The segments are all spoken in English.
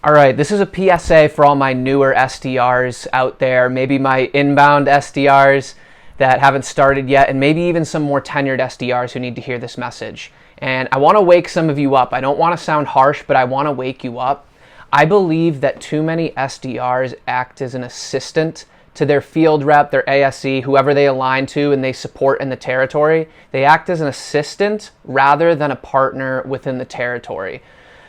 All right, this is a PSA for all my newer SDRs out there, maybe my inbound SDRs that haven't started yet, and maybe even some more tenured SDRs who need to hear this message. And I want to wake some of you up. I don't want to sound harsh, but I want to wake you up. I believe that too many SDRs act as an assistant to their field rep, their ASE, whoever they align to and they support in the territory. They act as an assistant rather than a partner within the territory.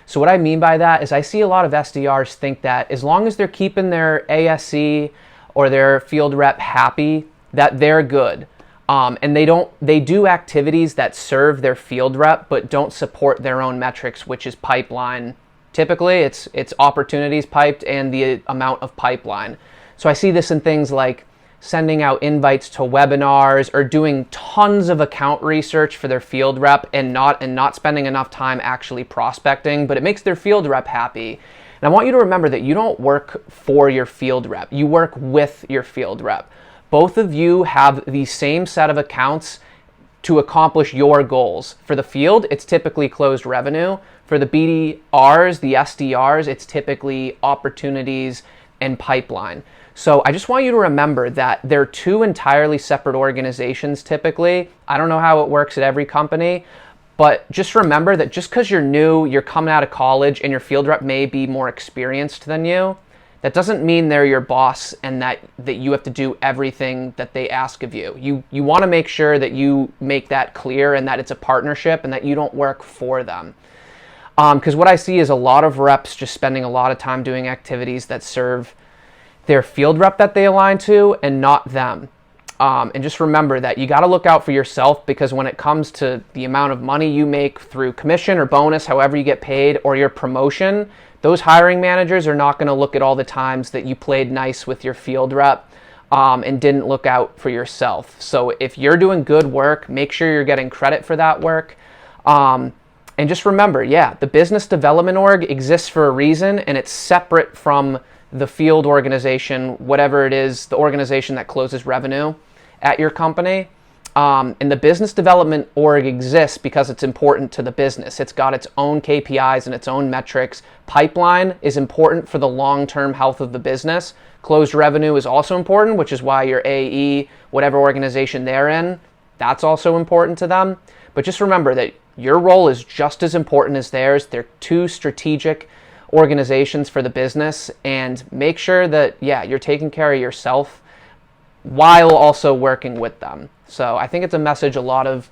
So what I mean by that is I see a lot of SDRs think that as long as they're keeping their ASE or their field rep happy, that they're good. And they do activities that serve their field rep but don't support their own metrics, which is pipeline. Typically, it's opportunities piped and the amount of pipeline. So I see this in things like sending out invites to webinars or doing tons of account research for their field rep and not spending enough time actually prospecting, but it makes their field rep happy. And I want you to remember that you don't work for your field rep. You work with your field rep. Both of you have the same set of accounts to accomplish your goals. For the field, it's typically closed revenue. For the BDRs, the SDRs, it's typically opportunities and pipeline. So I just want you to remember that they're two entirely separate organizations typically. I don't know how it works at every company, but just remember that just because you're new, you're coming out of college, and your field rep may be more experienced than you, that doesn't mean they're your boss and that you have to do everything that they ask of you. You want to make sure that you make that clear and that it's a partnership and that you don't work for them. Because what I see is a lot of reps just spending a lot of time doing activities that serve their field rep that they align to and not them. And just remember that you got to look out for yourself, because when it comes to the amount of money you make through commission or bonus, however you get paid, or your promotion, those hiring managers are not going to look at all the times that you played nice with your field rep and didn't look out for yourself. So if you're doing good work, make sure you're getting credit for that work. And just remember, the business development org exists for a reason, and it's separate from the field organization, whatever it is, the organization that closes revenue at your company. And the business development org exists because it's important to the business. It's got its own KPIs and its own metrics. Pipeline is important for the long-term health of the business. Closed revenue is also important, which is why your AE, whatever organization they're in, that's also important to them. But just remember that your role is just as important as theirs. They're two strategic organizations for the business, and make sure that you're taking care of yourself while also working with them. So I think it's a message a lot of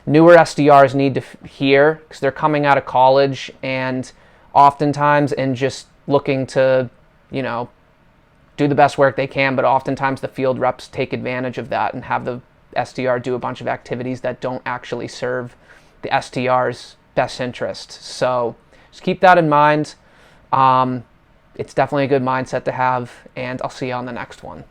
newer SDRs need to hear, because they're coming out of college and oftentimes and just looking to do the best work they can, but oftentimes the field reps take advantage of that and have the SDR do a bunch of activities that don't actually serve the SDR's best interest. So just keep that in mind. It's definitely a good mindset to have, and I'll see you on the next one.